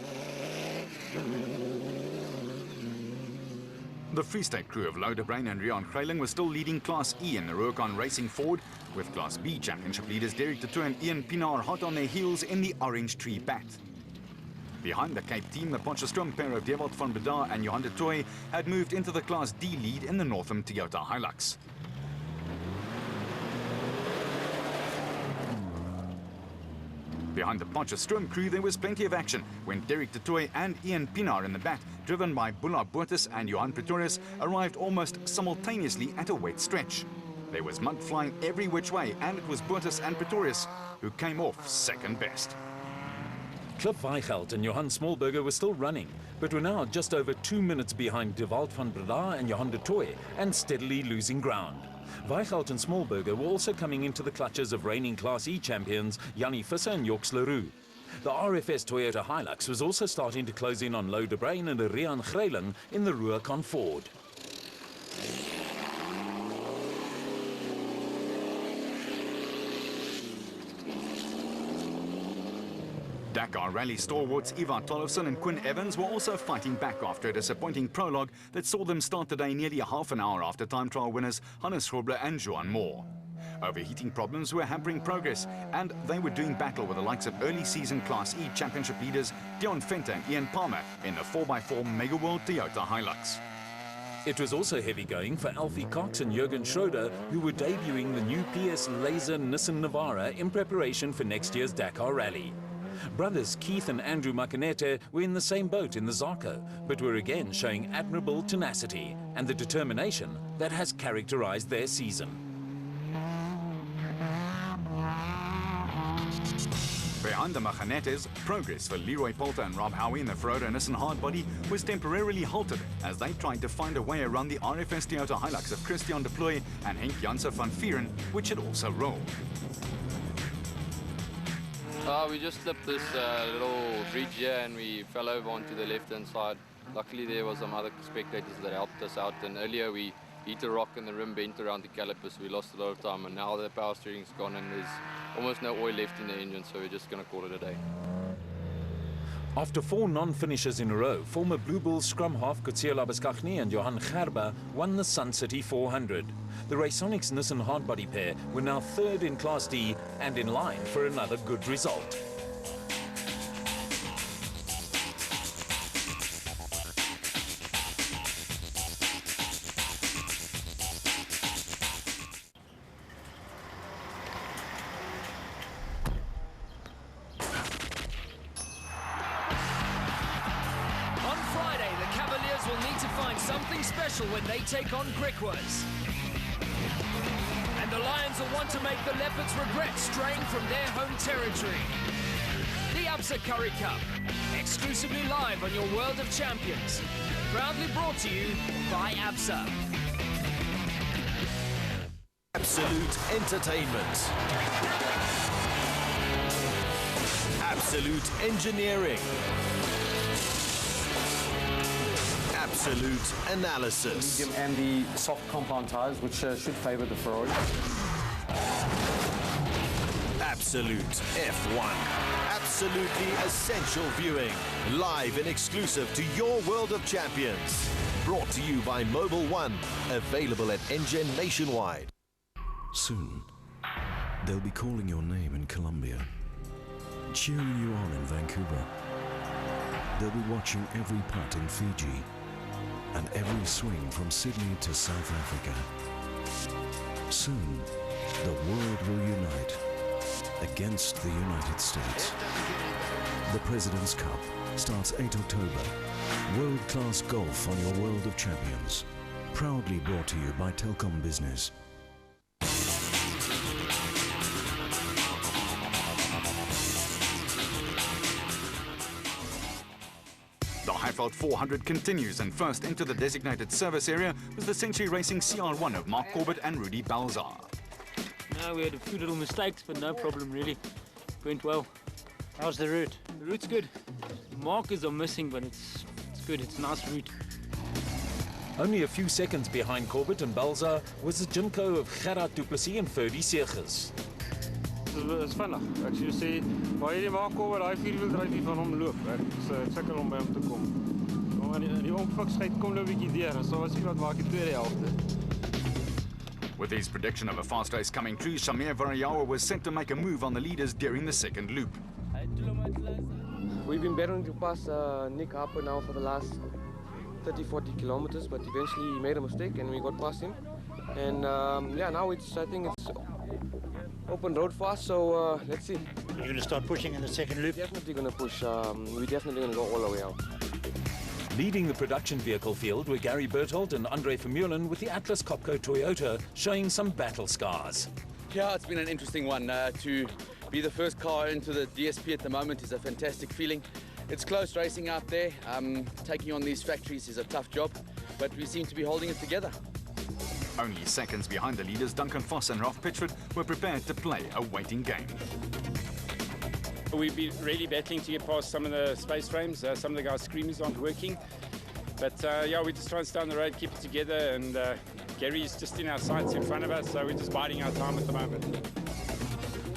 The Free State crew of Louw de Bruin and Rian Kreiling were still leading Class E in the Rurikon Racing Ford, with Class B championship leaders Derek de Too and Ian Pinaar hot on their heels in the Orange Tree bat. Behind the Cape team, the Potchefstroom pair of Dewald van Bedar and Johan de Tooy had moved into the Class D lead in the Northam Toyota Hilux. Behind the Potchefstroom crew, there was plenty of action when Derek de Tooy and Ian Pienaar in the back, driven by Boela Botha and Johan Pretorius, arrived almost simultaneously at a wet stretch. There was mud flying every which way, and it was Botha and Pretorius who came off second best. Cliff Weichelt and Johan Smallberger were still running, but were now just over 2 minutes behind De Walt van Breda and Johan de Tooy, and steadily losing ground. Weichelt and Smallberger were also coming into the clutches of reigning Class E champions Jannie Visser and Joks Leroux. The RFS Toyota Hilux was also starting to close in on Lou de Bruin and Rian Greiling in the Rubicon Ford. Dakar Rally stalwarts Ivar Tollefson and Quinn Evans were also fighting back after a disappointing prologue that saw them start the day nearly a half an hour after time trial winners Hannes Grobler and Johan Moore. Overheating problems were hampering progress, and they were doing battle with the likes of early season Class E championship leaders Dion Venter and Ian Palmer in the 4x4 Mega World Toyota Hilux. It was also heavy going for Alfie Cox and Jürgen Schroeder, who were debuting the new PS Laser Nissan Navara in preparation for next year's Dakar Rally. Brothers Keith and Andrew Makanete were in the same boat in the Zarko, but were again showing admirable tenacity and the determination that has characterized their season. Behind the Machanetes, progress for Leroy Polter and Rob Howie in the Feroda Nissan Hardbody was temporarily halted as they tried to find a way around the RFS Toyota Hilux of Christian de Plooy and Henk Janssen van Vieren, which had also rolled. We just slipped this little bridge here and we fell over onto the left-hand side. Luckily there was some other spectators that helped us out, and earlier we hit a rock and the rim bent around the calipers, so we lost a lot of time, and now the power steering's gone and there's almost no oil left in the engine, so we're just going to call it a day. After 4 non-finishes in a row, former Blue Bulls scrum half Coetzee Labuschagne and Johan Gerber won the Sun City 400. The Raysonics Nissan hardbody pair were now 3rd in Class D and in line for another good result. When they take on Griquas. And the Lions will want to make the Leopards regret straying from their home territory. The ABSA Curry Cup, exclusively live on your World of Champions. Proudly brought to you by ABSA. Absolute entertainment. Absolute engineering. Absolute analysis. Medium and the soft compound tires, which should favour the Ferrari. Absolute F1. Absolutely essential viewing. Live and exclusive to your World of Champions. Brought to you by Mobile One. Available at Engine nationwide. Soon, they'll be calling your name in Colombia, cheering you on in Vancouver. They'll be watching every putt in Fiji and every swing from Sydney to South Africa. Soon, the world will unite against the United States. The President's Cup starts 8 October. World-class golf on your World of Champions. Proudly brought to you by Telkom Business. The Highveld 400 continues, and first into the designated service area was the Century Racing CR1 of Mark Corbett and Rudy Balzar. No, we had a few little mistakes, but no problem really. Went well. How's the route? The route's good. Markers are missing, but it's good. It's a nice route. Only a few seconds behind Corbett and Balzar was the Jimco of Gerard Du Plessis and Ferdy Segers. Dis vinnig. Ek sê baie die maak oor daai vierwieldryf hier van hom loop. Ek sukkel om by hom te kom. Maar die ongeluksheid kom nou 'n bietjie deur. So was hy wat maak die tweede helfte. With his prediction of a fast race coming true, Shamir Varayawa was set to make a move on the leaders during the second loop. We've been battling to pass Nick Harper now for the last 30-40 kilometers, but eventually he made a mistake and we got past him. And yeah, now I think it's open road for us, so let's see. You're going to start pushing in the second loop? Definitely going to push. We're definitely going to go all the way out. Leading the production vehicle field were Gary Berthold and Andre Vermeulen with the Atlas Copco Toyota showing some battle scars. Yeah, it's been an interesting one. To be the first car into the DSP at the moment is a fantastic feeling. It's close racing out there. Taking on these factories is a tough job, but we seem to be holding it together. Only seconds behind the leaders, Duncan Foss and Ralph Pitchford were prepared to play a waiting game. We've been really battling to get past some of the space frames. Some of the guys' screamers aren't working. But yeah, we just try and stay on the road, keep it together, and Gary's just in our sights in front of us, so we're just biding our time at the moment.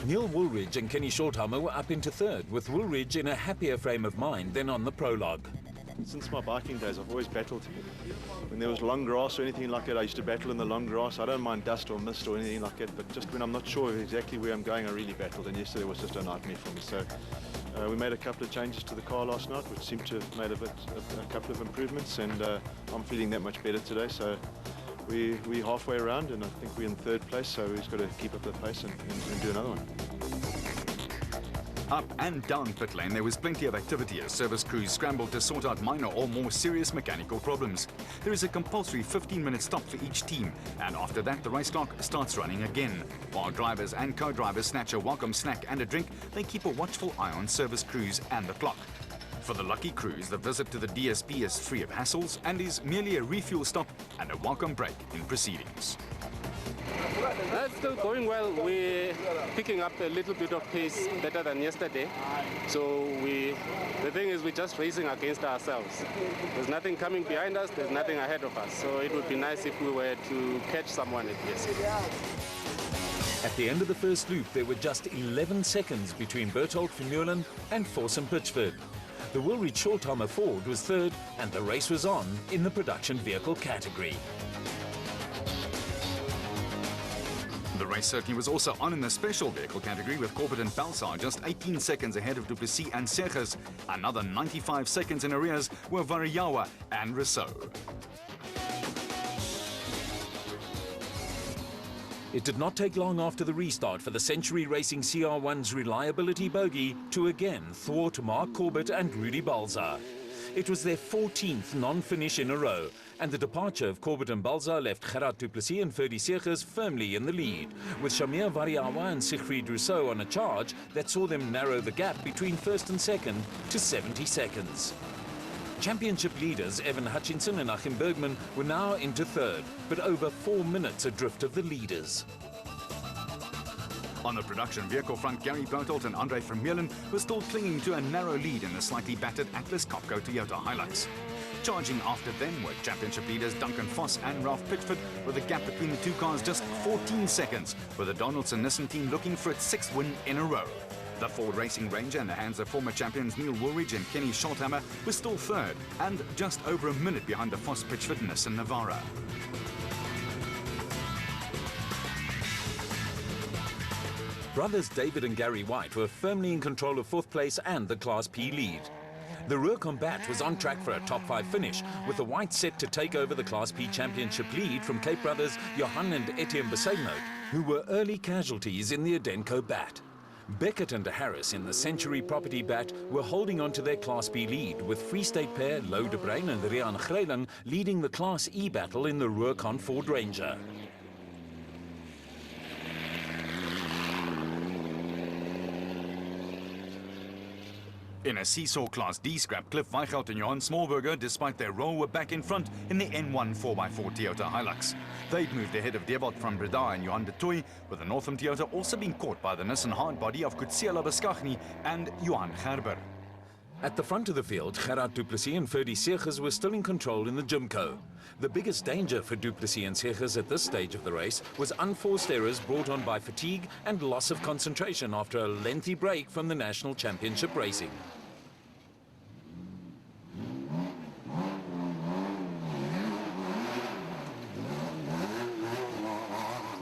Neil Woolridge and Kenny Shorthammer were up into third, with Woolridge in a happier frame of mind than on the prologue. Since my biking days, I've always battled. When there was long grass or anything like that, I used to battle in the long grass. I don't mind dust or mist or anything like that, but just when I'm not sure exactly where I'm going, I really battled, and yesterday was just a nightmare for me. So we made a couple of changes to the car last night, which seemed to have made a couple of improvements, and I'm feeling that much better today. So we're halfway around, and I think we're in third place, so we've just got to keep up the pace and do another one. Up and down pit lane, there was plenty of activity as service crews scrambled to sort out minor or more serious mechanical problems. There is a compulsory 15-minute stop for each team, and after that, the race clock starts running again. While drivers and co-drivers snatch a welcome snack and a drink, they keep a watchful eye on service crews and the clock. For the lucky crews, the visit to the DSP is free of hassles and is merely a refuel stop and a welcome break in proceedings. It's still going well. We're picking up a little bit of pace better than yesterday. So the thing is, we're just racing against ourselves. There's nothing coming behind us, there's nothing ahead of us. So it would be nice if we were to catch someone at least. At the end of the first loop, there were just 11 seconds between Berthold Vermeulen and Force and Pitchford. The Woolridge Shorthammer Ford was third, and the race was on in the production vehicle category. The race certainly was also on in the special vehicle category, with Corbett and Balsar just 18 seconds ahead of Duplessis and Serges. Another 95 seconds in arrears were Variawa and Rousseau. It did not take long after the restart for the Century Racing CR1's reliability bogey to again thwart Mark Corbett and Rudy Balsar. It was their 14th non-finish in a row, and the departure of Corbett and Balsar left Gerard Duplessis and Ferdy Serges firmly in the lead, with Shamir Variawa and Siegfried Rousseau on a charge that saw them narrow the gap between first and second to 70 seconds. Championship leaders Evan Hutchinson and Achim Bergman were now into third, but over 4 minutes adrift of the leaders. On the production vehicle front, Gary Berthold and Andre Vermeulen were still clinging to a narrow lead in the slightly battered Atlas Copco Toyota Hilux. Charging after them were championship leaders Duncan Foss and Ralph Pitchford, with a gap between the two cars just 14 seconds, with the Donaldson Nissan team looking for its 6th win in a row. The Ford Racing Ranger, in the hands of former champions Neil Woolridge and Kenny Shorthammer, was still third, and just over a minute behind the Foss Pitchford Nissan Navara. Brothers David and Gary White were firmly in control of fourth place and the Class P lead. The Ruhr Combat was on track for a top 5 finish, with the White set to take over the Class P championship lead from Cape brothers Johan and Etienne Besaidnout, who were early casualties in the Adenco Bat. Beckett and Harris in the Century Property Bat were holding on to their Class B lead, with Free State pair Lou de Bruin and Rian Greiling leading the Class E battle in the Ruhrcon Ford Ranger. In a seesaw Class D scrap, Cliff Weichelt and Johan Smallberger, despite their role, were back in front in the N1 4x4 Toyota Hilux. They'd moved ahead of Dewald from Breda and Johan de Toy, with the Northam Toyota also being caught by the Nissan hardbody of Kutsiela Beskachny and Johan Gerber. At the front of the field, Gerard Duplessis and Ferdy Serges were still in control in the Jimco. The biggest danger for Duplessis and Serges at this stage of the race was unforced errors brought on by fatigue and loss of concentration after a lengthy break from the National Championship racing.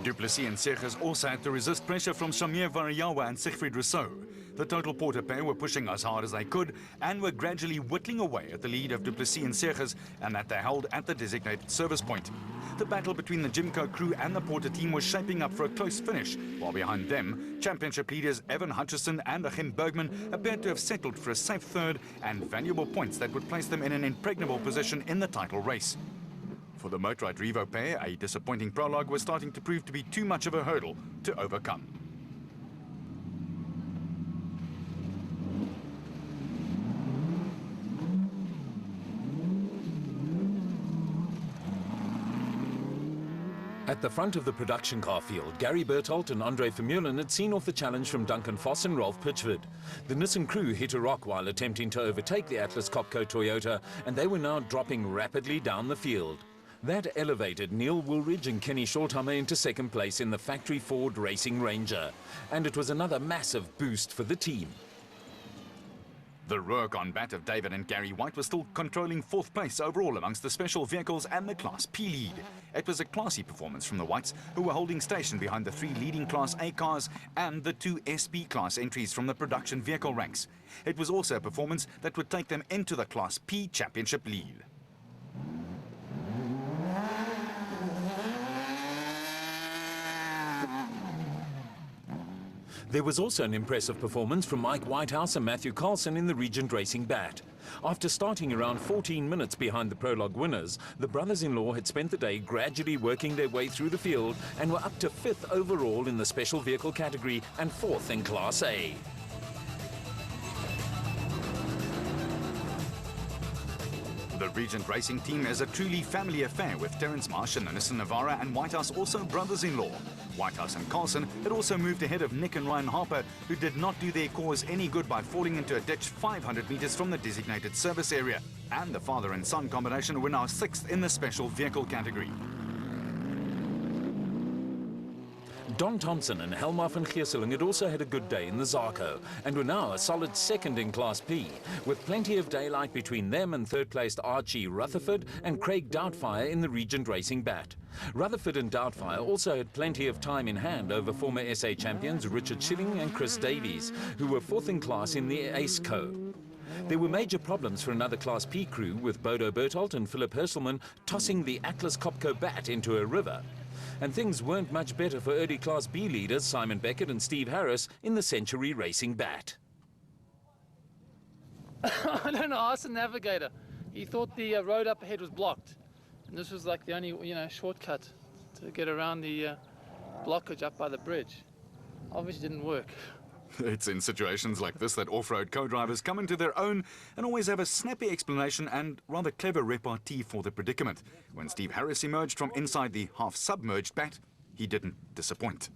Duplessis and Serges also had to resist pressure from Shamir Variawa and Siegfried Rousseau. The Total Porter pair were pushing as hard as they could and were gradually whittling away at the lead of Duplessis and Segers, and that they held at the designated service point. The battle between the Jimco crew and the Porter team was shaping up for a close finish, while behind them, championship leaders Evan Hutchison and Achim Bergman appeared to have settled for a safe third and valuable points that would place them in an impregnable position in the title race. For the Motorrad Revo pair, a disappointing prologue was starting to prove to be too much of a hurdle to overcome. At the front of the production car field, Gary Berthold and Andre Vermeulen had seen off the challenge from Duncan Voss and Rolf Pitchford. The Nissan crew hit a rock while attempting to overtake the Atlas Copco Toyota, and they were now dropping rapidly down the field. That elevated Neil Woolridge and Kenny Shorthammer into second place in the factory Ford Racing Ranger, and it was another massive boost for the team. The roar combat of David and Gary White was still controlling fourth place overall amongst the special vehicles and the Class P lead. It was a classy performance from the Whites, who were holding station behind the 3 leading Class A cars and the 2 SP class entries from the production vehicle ranks. It was also a performance that would take them into the Class P championship lead. There was also an impressive performance from Mike Whitehouse and Matthew Carlson in the Regent Racing Bat. After starting around 14 minutes behind the prologue winners, the brothers-in-law had spent the day gradually working their way through the field and were up to 5th overall in the special vehicle category and 4th in Class A. The Regent Racing team is a truly family affair, with Terence Marsh and the Nissan Navara and Whitehouse also brothers-in-law. Whitehouse and Carlson had also moved ahead of Nick and Ryan Harper, who did not do their cause any good by falling into a ditch 500 metres from the designated service area. And the father and son combination were now 6th in the special vehicle category. Don Thompson and Helmar van Geerseling had also had a good day in the Zarco and were now a solid 2nd in Class P, with plenty of daylight between them and third-placed Archie Rutherford and Craig Doubtfire in the Regent Racing Bat. Rutherford and Doubtfire also had plenty of time in hand over former SA champions Richard Schilling and Chris Davies, who were 4th in class in the Ace Co. There were major problems for another Class P crew, with Bodo Berthold and Philip Herselman tossing the Atlas Copco Bat into a river. And things weren't much better for early Class B leaders Simon Beckett and Steve Harris in the Century Racing Bat. I don't know, ask the navigator. He thought the road up ahead was blocked. And this was like the only, shortcut to get around the blockage up by the bridge. Obviously didn't work. It's in situations like this that off-road co-drivers come into their own and always have a snappy explanation and rather clever repartee for the predicament. When Steve Harris emerged from inside the half-submerged bat, he didn't disappoint.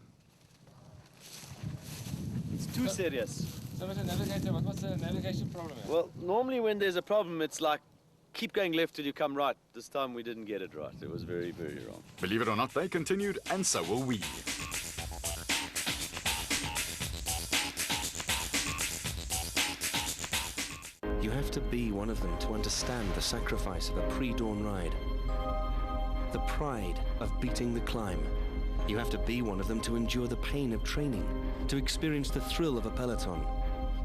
It's too serious. So, Mr. Navigator, what's the navigation problem? Well, normally when there's a problem, it's like, keep going left till you come right. This time we didn't get it right. It was very, very wrong. Believe it or not, they continued, and so will we. You have to be one of them to understand the sacrifice of a pre-dawn ride. The pride of beating the climb. You have to be one of them to endure the pain of training, to experience the thrill of a peloton,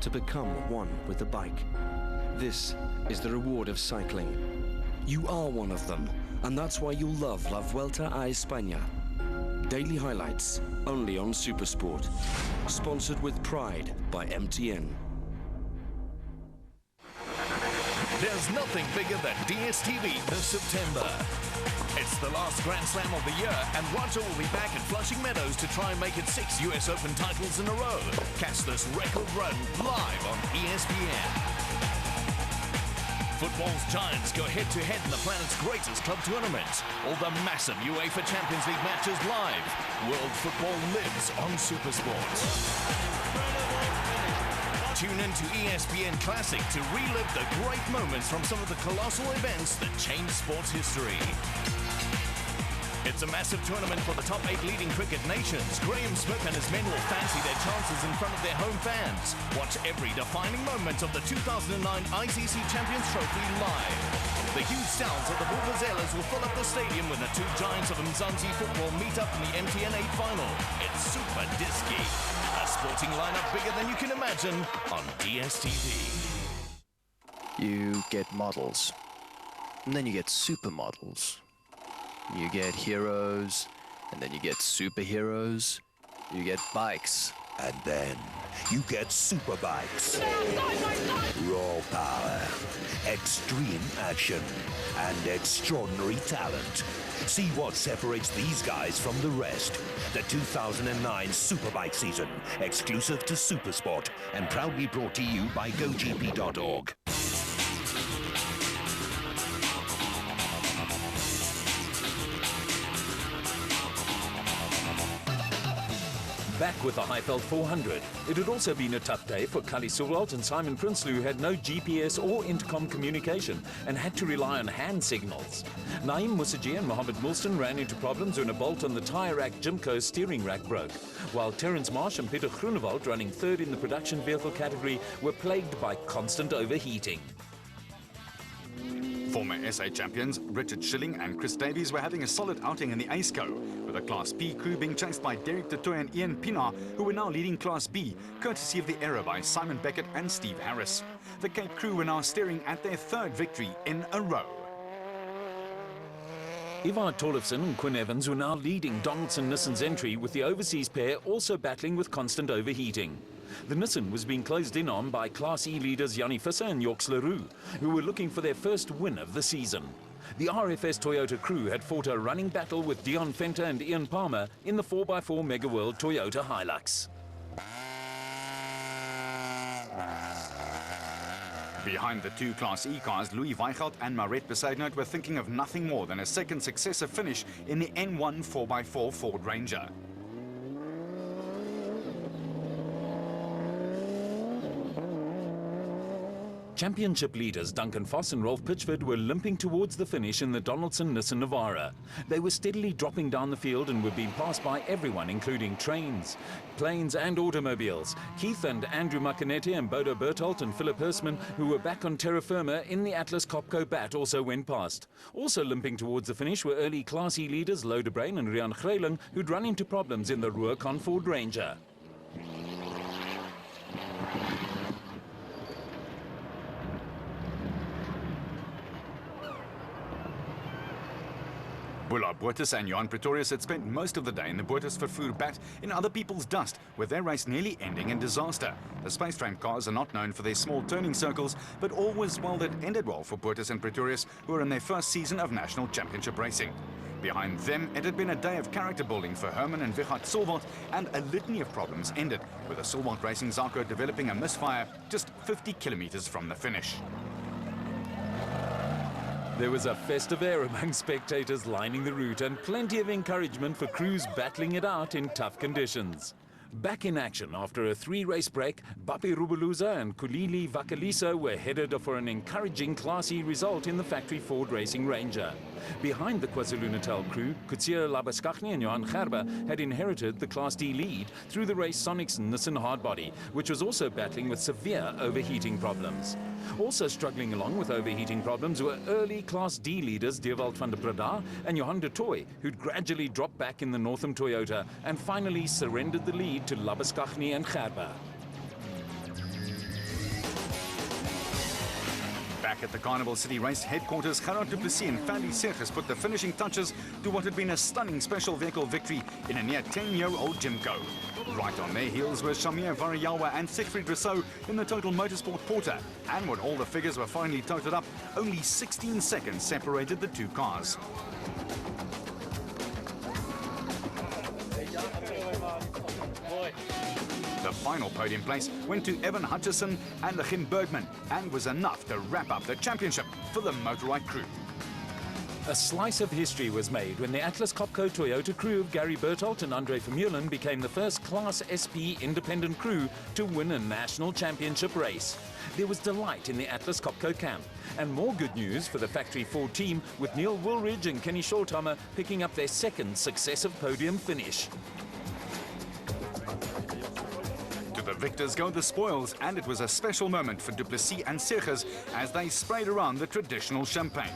to become one with the bike. This is the reward of cycling. You are one of them, and that's why you'll love La Vuelta a España. Daily highlights, only on Supersport. Sponsored with pride by MTN. There's nothing bigger than DSTV this September. It's the last Grand Slam of the year, and Roger will be back at Flushing Meadows to try and make it 6 US Open titles in a row. Catch this record run live on ESPN. Football's giants go head-to-head in the planet's greatest club tournament. All the massive UEFA Champions League matches live. World football lives on Supersport. Tune in to ESPN Classic to relive the great moments from some of the colossal events that changed sports history. It's a massive tournament for the top 8 leading cricket nations. Graham Smith and his men will fancy their chances in front of their home fans. Watch every defining moment of the 2009 ICC Champions Trophy live. The huge sounds of the Vuvuzelas will fill up the stadium when the two giants of Mzansi football meet up in the MTN 8 final. It's Super Disky, a sporting lineup bigger than you can imagine on DSTV. You get models, and then you get supermodels. You get heroes, and then you get superheroes. You get bikes, and then you get super bikes. Raw power, extreme action, and extraordinary talent. See what separates these guys from the rest. The 2009 Superbike season, exclusive to Supersport, and proudly brought to you by GoGP.org. Back with the Highveld 400. It had also been a tough day for Kali Sewald and Simon Prinsloo, who had no GPS or intercom communication and had to rely on hand signals. Naeem Musaji and Mohammed Mulston ran into problems when a bolt on the tyre rack Jimco steering rack broke, while Terence Marsh and Peter Groenewald, running third in the production vehicle category, were plagued by constant overheating. Former SA champions Richard Schilling and Chris Davies were having a solid outing in the ACECO, with the Class P crew being chased by Derek Tatoy and Ian Pienaar, who were now leading Class B, courtesy of the error by Simon Beckett and Steve Harris. The Cape crew were now staring at their third victory in a row. Ivar Tollefson and Quinn Evans were now leading Donaldson Nissan's entry, with the overseas pair also battling with constant overheating. The Nissan was being closed in on by Class E leaders Yanni Visser and Yorks Leroux, who were looking for their first win of the season. The RFS Toyota crew had fought a running battle with Dion Fenter and Ian Palmer in the 4x4 Mega World Toyota Hilux. Behind the two Class E cars, Louis Weichelt and Maret Besaidnout were thinking of nothing more than a second successive finish in the N1 4x4 Ford Ranger. Championship leaders Duncan Foss and Rolf Pitchford were limping towards the finish in the Donaldson Nissan Navara. They were steadily dropping down the field and were being passed by everyone, including trains, planes and automobiles. Keith and Andrew Macanetti and Bodo Berthold and Philip Hirschman, who were back on terra firma in the Atlas Copco Bat, also went past. Also limping towards the finish were early Class E leaders Louw de Bruin and Rian Greyling, who'd run into problems in the Ruhr-Con Ford Ranger. Bullard Boertes and Johan Pretorius had spent most of the day in the Boertes Vervoer Bat in other people's dust, with their race nearly ending in disaster. The space frame cars are not known for their small turning circles, but all was well that ended well for Boertes and Pretorius, who were in their first season of national championship racing. Behind them, it had been a day of character building for Herman and Wichert Silwald, and a litany of problems ended, with the Silwald Racing Zarko developing a misfire just 50 kilometers from the finish. There was a festive air among spectators lining the route and plenty of encouragement for crews battling it out in tough conditions. Back in action after a 3-race break, Bapi Rubuluza and Kulili Vakalisa were headed for an encouraging Class E result in the factory Ford Racing Ranger. Behind the KwaZulu-Natal crew, Kutsia Labaskachny and Johan Gerber had inherited the Class D lead through the race Sonic's Nissan Hardbody, which was also battling with severe overheating problems. Also struggling along with overheating problems were early Class D leaders Dewald van der Prada and Johan de Toy, who'd gradually dropped back in the Northam Toyota and finally surrendered the lead to Labaskachny and Gerber. Back at the Carnival City race headquarters, Gerard du Plessis and Fandy Serges put the finishing touches to what had been a stunning special vehicle victory in a near 10-year-old Jimco. Right on their heels were Shamir Variawa and Siegfried Rousseau in the Total Motorsport Porter. And when all the figures were finally totaled up, only 16 seconds separated the two cars. The final podium place went to Evan Hutchison and Jim Bergman and was enough to wrap up the championship for the Motorride crew. A slice of history was made when the Atlas Copco Toyota crew of Gary Bertholdt and Andre Vermeulen became the first Class SP independent crew to win a national championship race. There was delight in the Atlas Copco camp, and more good news for the Factory 4 team, with Neil Woolridge and Kenny Shorthammer picking up their second successive podium finish. To the victors go the spoils, and it was a special moment for Du Plessis and Seegers as they sprayed around the traditional champagne.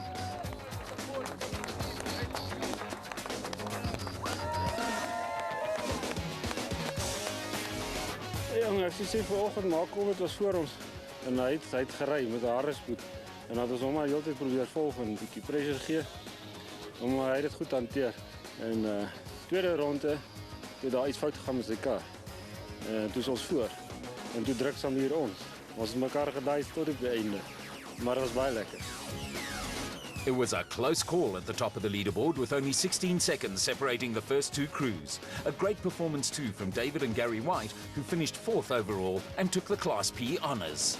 Ek sê vanoggend maak kom dit was voor ons en hy het gery met 'n harde spoed en dan het ons hom maar heeltyd probeer volg en 'n bietjie pressure gee om hy dit goed hanteer. En tweede ronde toe daar iets fout gegaan met sy kar. Toe is ons voor en toe druk saam hier ons. Ons het mekaar gedaai tot op die einde. Maar dit was baie lekker. It was a close call at the top of the leaderboard with only 16 seconds separating the first two crews. A great performance too from David and Gary White, who finished 4th overall and took the Class P honours.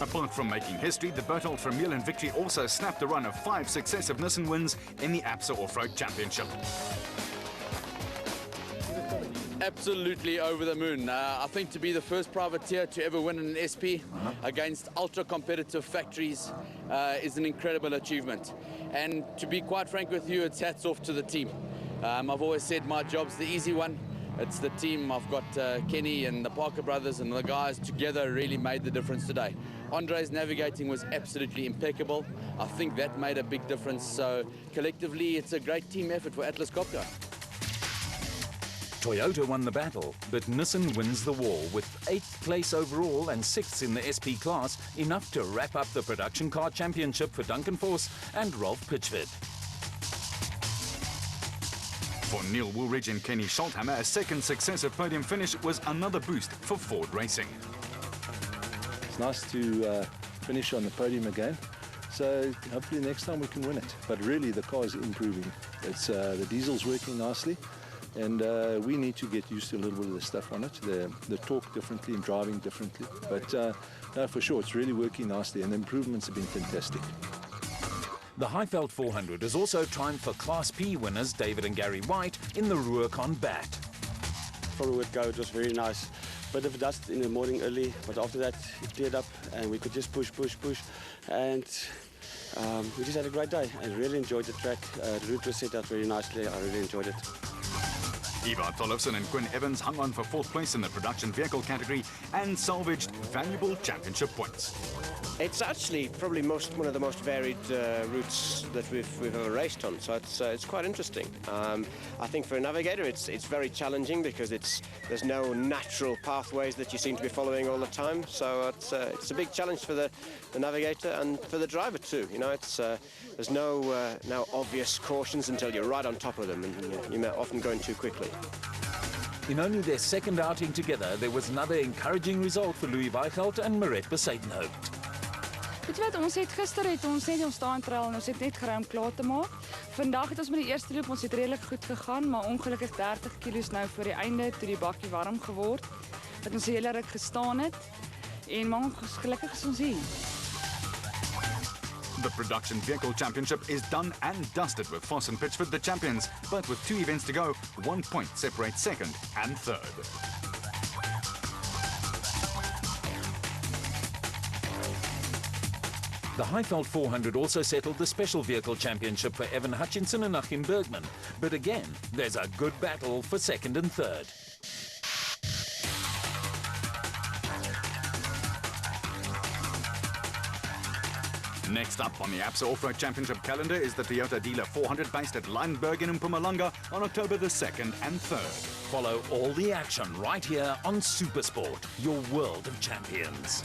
Apart from making history, the Bertholdt Vermeulen victory also snapped a run of 5 successive Nissan wins in the ABSA Off-Road Championship. Absolutely over the moon. I think to be the first privateer to ever win an SP against ultra-competitive factories is an incredible achievement. And to be quite frank with you, it's hats off to the team. I've always said my job's the easy one. It's the team. I've got Kenny and the Parker brothers and the guys together really made the difference today. Andre's navigating was absolutely impeccable. I think that made a big difference. So collectively, it's a great team effort for Atlas Copco. Toyota won the battle, but Nissan wins the war with 8th place overall and 6th in the SP class, enough to wrap up the production car championship for Duncan Force and Rolf Pitchford. For Neil Woolridge and Kenny Shorthammer, a second successive podium finish was another boost for Ford Racing. It's nice to finish on the podium again. So hopefully next time we can win it. But really the car is improving. It's the diesel's working nicely. And we need to get used to a little bit of the stuff on it, the torque differently and driving differently. But no, for sure, it's really working nicely and the improvements have been fantastic. The Highveld 400 is also triumph for Class P winners David and Gary White in the Ruacon Bat. From the word go, it was very nice. Bit of dust in the morning early, but after that it cleared up and we could just push. And we just had a great day and really enjoyed the track. The route was set out very nicely. I really enjoyed it. Ivar Tollefson and Quinn Evans hung on for 4th place in the production vehicle category and salvaged valuable championship points. It's actually probably one of the most varied routes that we've ever raced on, so it's quite interesting. I think for a navigator it's very challenging because there's no natural pathways that you seem to be following all the time, so it's a big challenge for the navigator and for the driver too. You know, there's no obvious cautions until you're right on top of them, and you're often going too quickly. In only their second outing together, there was another encouraging result for Louis Weichelt and Maret Besaidnhout. Weet jy wat, ons het gister net ons staan trail en ons het net gery om klaar te maak. Vandag het ons met die eerste loop, ons het redelik goed gegaan, maar ongelukkig 30 kilos nou voor die einde toe die bakkie warm geword. Dat ons hele ruk gestaan het en maar gelukkig is ons hier. The production vehicle championship is done and dusted with Foss and Pitchford the champions, but with 2 events to go, 1 point separates 2nd and 3rd. The Highveld 400 also settled the special vehicle championship for Evan Hutchinson and Achim Bergman. But again, there's a good battle for 2nd and 3rd. Next up on the ABSA Off-Road Championship calendar is the Toyota Dealer 400 based at Leinberg in Mpumalanga on October the 2nd and 3rd. Follow all the action right here on Supersport, your world of champions.